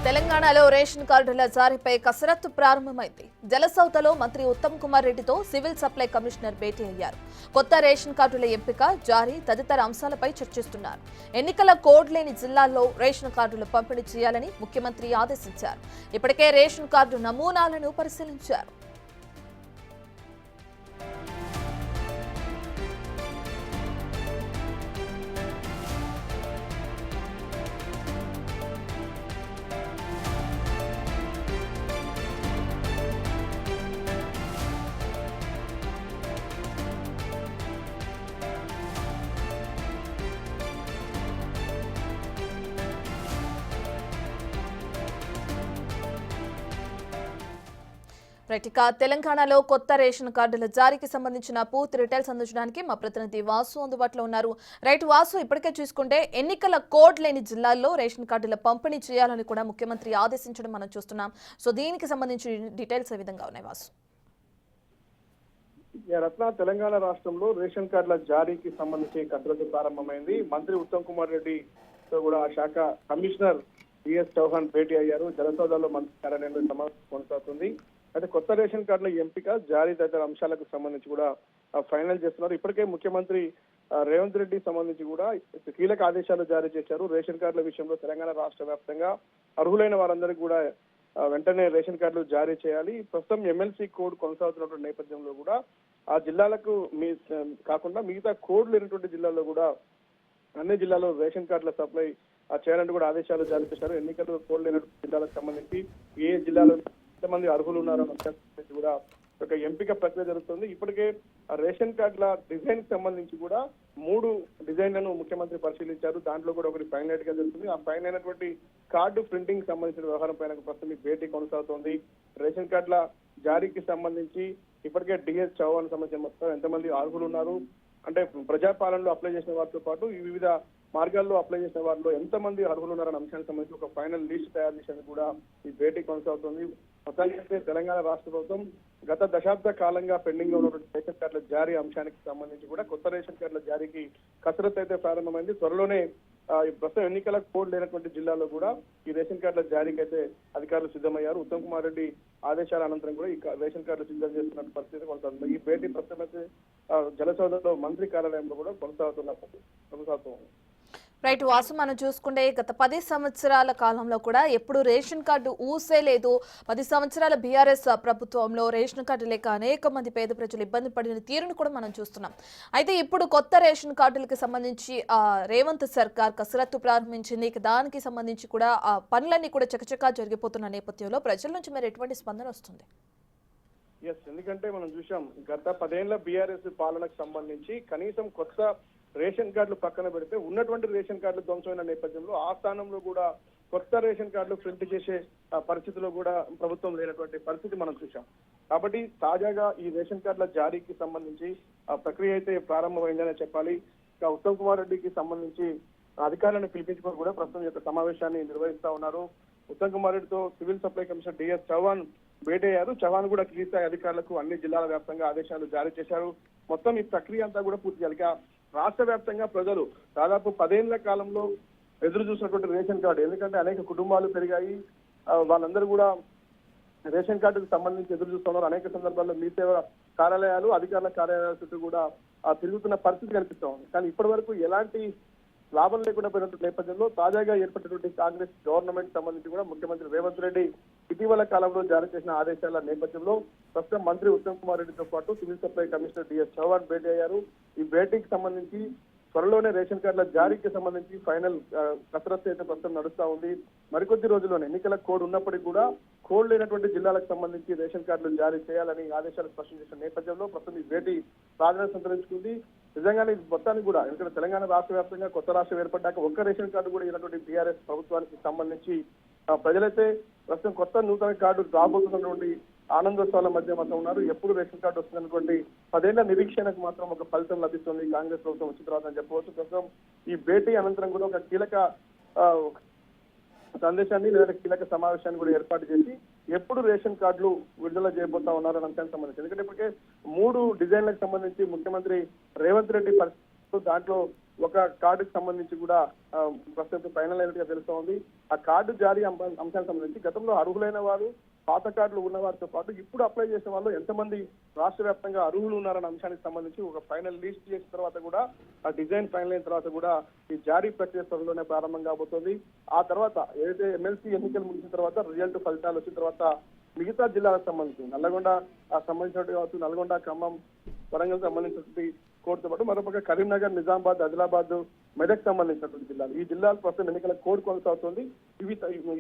తెలంగాణలో రేషన్ కార్డుల జారీపై కసరత్తు ప్రారంభమైంది. జలసౌతలో మంత్రి ఉత్తమ్ కుమార్ రెడ్డితో సివిల్ సప్లై కమిషనర్ భేటీ అయ్యారు. కొత్త రేషన్ కార్డుల ఎంపిక, జారీ తదితర అంశాలపై చర్చిస్తున్నారు. ఎన్నికల కోడ్ లేని జిల్లాల్లో రేషన్ కార్డులు పంపిణీ చేయాలని ముఖ్యమంత్రి ఆదేశించారు. ఇప్పటికే రేషన్ కార్డు నమూనాలను పరిశీలించారు. ఇక తెలంగాణలో కొత్త రేషన్ కార్డుల జారీకి సంబంధించిన పూర్తి డీటెయిల్స్ అందించడానికి మా ప్రతినిధి వాసు అందుబాటులో ఉన్నారు. రైట్ వాసు, ఇప్పటికే చూసుకుంటే ఎన్నికల కోడ్ లేని జిల్లాల్లో రేషన్ కార్డుల పంపిణీ చేయాలని కూడా ముఖ్యమంత్రి ఆదేశించడం మనం చూస్తున్నాం. సో దీనికి సంబంధించి డీటెయిల్స్ ఏ విధంగా ఉన్నాయి వాసు? రత్న, తెలంగాణ రాష్ట్రంలో రేషన్ కార్డుల జారీకి సంబంధించి కసరత్తు ప్రారంభమైంది. మంత్రి ఉత్తమ్ కుమార్ రెడ్డితో కూడా ఆ శాఖ కమిషనర్ బిఎస్ చౌహాన్ భేటీ అయ్యారు. జలసౌదాలో మంత్రి కార్యాలయంలో సమావేశం కొనసాగుతుంది. అయితే కొత్త రేషన్ కార్డుల ఎంపిక, జారీ తదితర అంశాలకు సంబంధించి కూడా ఫైనల్ చేస్తున్నారు. ఇప్పటికే ముఖ్యమంత్రి రేవంత్ రెడ్డి సంబంధించి కూడా కీలక ఆదేశాలు జారీ చేశారు. రేషన్ కార్డుల విషయంలో తెలంగాణ రాష్ట్ర వ్యాప్తంగా అర్హులైన వారందరికీ కూడా వెంటనే రేషన్ కార్డులు జారీ చేయాలి. ప్రస్తుతం ఎమ్మెల్సీ కోడ్ కొనసాగుతున్నటువంటి నేపథ్యంలో కూడా ఆ జిల్లాలకు కాకుండా మిగతా కోడ్ లేనటువంటి జిల్లాల్లో కూడా అన్ని జిల్లాల్లో రేషన్ కార్డుల సప్లై చేయాలంటూ కూడా ఆదేశాలు జారీ చేశారు. ఎన్నికలు కోడ్ లేనటువంటి జిల్లాలకు సంబంధించి ఏ జిల్లాలో ఎంతమంది అర్హులు ఉన్నారో కూడా ఒక ఎంపిక ప్రక్రియ జరుగుతుంది. ఇప్పటికే రేషన్ కార్డుల డిజైన్ కి సంబంధించి కూడా 3 డిజైన్లను ముఖ్యమంత్రి పరిశీలించారు. దాంట్లో కూడా ఒకటి ఫైనల్ గా జరుగుతుంది. ఆ ఫైన్ అయినటువంటి కార్డు ప్రింటింగ్ సంబంధించిన వ్యవహారం పైన ప్రస్తుతం భేటీ కొనసాగుతోంది. రేషన్ కార్డుల జారీకి సంబంధించి ఇప్పటికే డిఎస్ చౌహాన్ సంబంధించిన మొత్తం ఎంతమంది అర్హులు ఉన్నారు, అంటే ప్రజాపాలనలో అప్లై చేసిన వారితో పాటు ఈ వివిధ మార్గాల్లో అప్లై చేసిన వారిలో ఎంతమంది అర్హులు ఉన్నారన్న అంశానికి సంబంధించి ఒక ఫైనల్ లిస్ట్ తయారు చేసేందుకు కూడా ఈ భేటీ కొనసాగుతుంది. మొత్తానికి తెలంగాణ రాష్ట్ర ప్రభుత్వం గత దశాబ్ద కాలంగా పెండింగ్ లో ఉన్నటువంటి రేషన్ కార్డుల జారీ అంశానికి సంబంధించి కూడా కొత్త రేషన్ కార్డుల జారీకి కసరత్తు అయితే ప్రారంభమైంది. త్వరలోనే ప్రస్తుతం ఎన్నికల కోడ్ లేనటువంటి జిల్లాలో కూడా ఈ రేషన్ కార్డుల జారీకి అయితే అధికారులు సిద్ధమయ్యారు. ఉత్తమ్ కుమార్ రెడ్డి ఆదేశాల అనంతరం కూడా ఈ రేషన్ కార్డులు సిద్ధం చేస్తున్న పరిస్థితి కొనసాగుతుంది. ఈ భేటీ ప్రస్తుతం అయితే జలసౌధలో మంత్రి కార్యాలయంలో కూడా కొనసాగుతుంది. రైట్ వాసు, మనం చూసుకుంటే గత 10 సంవత్సరాల కాలంలో కూడా ఎప్పుడు రేషన్ కార్డు ఊసే లేదు. 10 సంవత్సరాల బీఆర్ఎస్ ప్రభుత్వంలో రేషన్ కార్డు లేక అనేక మంది పేద ప్రజలు ఇబ్బంది పడిన తీరును కూడా మనం చూస్తున్నాం. అయితే ఇప్పుడు కొత్త రేషన్ కార్డులకు సంబంధించి రేవంత్ సర్కార్ కసరత్తు ప్రారంభించింది. దానికి సంబంధించి కూడా పనులన్నీ కూడా చకచకా జరిగిపోతున్న నేపథ్యంలో ప్రజల నుంచి మరి ఎటువంటి స్పందన వస్తుంది? ఎందుకంటే మనం చూసాం గత 10 ఏళ్ల బీఆర్ఎస్ పాలనకు సంబంధించి కనీసం కొత్త రేషన్ కార్డులు పక్కన పెడితే ఉన్నటువంటి రేషన్ కార్డులు ధ్వంసమైన నేపథ్యంలో ఆ స్థానంలో కూడా కొత్త రేషన్ కార్డులు ప్రింట్ చేసే పరిస్థితిలో కూడా ప్రభుత్వం లేనటువంటి పరిస్థితి మనం చూసాం. కాబట్టి తాజాగా ఈ రేషన్ కార్డుల జారీకి సంబంధించి ప్రక్రియ అయితే ప్రారంభమైందనే చెప్పాలి. ఇక ఉత్తమ్ కుమార్ రెడ్డికి సంబంధించి అధికారులను పిలిపించుకొని కూడా ప్రస్తుతం యొక్క సమావేశాన్ని నిర్వహిస్తా ఉన్నారు. ఉత్తమ్ కుమార్ రెడ్డితో civil supply commissioner DS Chauhan భేటీ అయ్యారు. చౌహాన్ కూడా కింది స్థాయి అధికారులకు అన్ని జిల్లాల వ్యాప్తంగా ఆదేశాలు జారీ చేశారు. మొత్తం ఈ ప్రక్రియ అంతా కూడా పూర్తి చేయాలి. రాష్ట్ర వ్యాప్తంగా ప్రజలు దాదాపు 10 ఏళ్ల కాలంలో ఎదురు చూసినటువంటి రేషన్ కార్డు, ఎందుకంటే అనేక కుటుంబాలు పెరిగాయి, వాళ్ళందరూ కూడా రేషన్ కార్డుకు సంబంధించి ఎదురు చూస్తున్నారు. అనేక సందర్భాల్లో మీ సేవ కార్యాలయాలు, అధికారుల కార్యాలయాల చుట్టూ కూడా తిరుగుతున్న పరిస్థితి కనిపిస్తా ఉంది. కానీ ఇప్పటి వరకు ఎలాంటి లాభం లేకుండా పోయినటువంటి నేపథ్యంలో తాజాగా ఏర్పడినటువంటి కాంగ్రెస్ గవర్నమెంట్ సంబంధించి కూడా ముఖ్యమంత్రి రేవంత్ రెడ్డి ఇటీవల కాలంలో జారీ చేసిన ఆదేశాల నేపథ్యంలో ప్రస్తుతం మంత్రి ఉత్తమ్ కుమార్ రెడ్డితో పాటు civil supply commissioner DS Chauhan భేటీ అయ్యారు. ఈ భేటీకి సంబంధించి త్వరలోనే రేషన్ కార్డుల జారీకి సంబంధించి ఫైనల్ కసరత్తు అయితే ప్రస్తుతం నడుస్తా ఉంది. మరికొద్ది రోజుల్లోనే ఎన్నికల కోడ్ ఉన్నప్పటికీ కూడా కోడ్ లేనటువంటి జిల్లాలకు సంబంధించి రేషన్ కార్డులు జారీ చేయాలని ఆదేశాలు స్పష్టం చేసిన నేపథ్యంలో ప్రస్తుతం ఈ భేటీ ప్రాధాన్యత సంతరించుకుంది. నిజంగానే మొత్తానికి కూడా ఎందుకంటే తెలంగాణ రాష్ట్ర వ్యాప్తంగా కొత్త రాష్ట్రం ఏర్పడ్డాక ఒక్క రేషన్ కార్డు కూడా ఇలాంటి బీఆర్ఎస్ ప్రభుత్వానికి సంబంధించి ప్రజలైతే ప్రస్తుతం కొత్త నూతన కార్డు రాబోతున్నటువంటి ఆనందోత్సవాల మధ్య మాత్రం ఉన్నారు. ఎప్పుడు రేషన్ కార్డు వస్తున్నటువంటి 10 ఏళ్ల నిరీక్షణకు మాత్రం ఒక ఫలితం లభిస్తుంది కాంగ్రెస్ ప్రభుత్వం వచ్చిన తర్వాత అని చెప్పవచ్చు. ప్రస్తుతం ఈ భేటీ అనంతరం కూడా ఒక కీలక సందేశాన్ని లేదా కీలక సమావేశాన్ని కూడా ఏర్పాటు చేసి ఎప్పుడు రేషన్ కార్డులు విడుదల చేయబోతా ఉన్నారని అంశానికి సంబంధించి, ఎందుకంటే ఇప్పటికే 3 డిజైన్లకు సంబంధించి ముఖ్యమంత్రి రేవంత్ రెడ్డి పరిస్థితులు దాంట్లో ఒక కార్డుకు సంబంధించి కూడా ప్రస్తుతం ఫైనల్ అయినట్టుగా తెలుస్తోంది. ఆ కార్డు జారీ అంశానికి సంబంధించి గతంలో అర్హులైన వారు, పాత కార్డులు ఉన్న వారితో పాటు ఇప్పుడు అప్లై చేసిన వాళ్ళు ఎంతమంది రాష్ట్ర వ్యాప్తంగా అర్హులు ఉన్నారన్న అంశానికి సంబంధించి ఒక ఫైనల్ లిస్ట్ చేసిన తర్వాత కూడా, ఆ డిజైన్ ఫైనల్ అయిన తర్వాత కూడా ఈ జారీ ప్రక్రియ త్వరలోనే ప్రారంభం కాబోతోంది. ఆ తర్వాత ఏదైతే ఎమ్మెల్సీ ఎన్నికలు ముగిసిన తర్వాత రిజల్ట్ ఫలితాలు వచ్చిన తర్వాత మిగతా జిల్లాలకు సంబంధించి నల్లగొండ సంబంధించినట్టు కావచ్చు, నల్గొండ, ఖమ్మం, వరంగల్ సంబంధించినటువంటి కోడ్తో పాటు మరోపక్క కరీంనగర్, నిజామాబాద్, ఆదిలాబాద్, మెదక్ సంబంధించినటువంటి జిల్లాలు, ఈ జిల్లాలు ప్రస్తుతం ఎన్నికల కోడ్ కొనసాగుతుంది.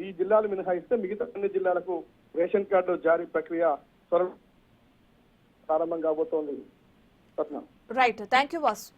ఈ జిల్లాలు మినహాయిస్తే మిగతా అన్ని జిల్లాలకు రేషన్ కార్డు జారీ ప్రక్రియ త్వరలో ప్రారంభం కాబోతోంది. Right, thank you Vasu.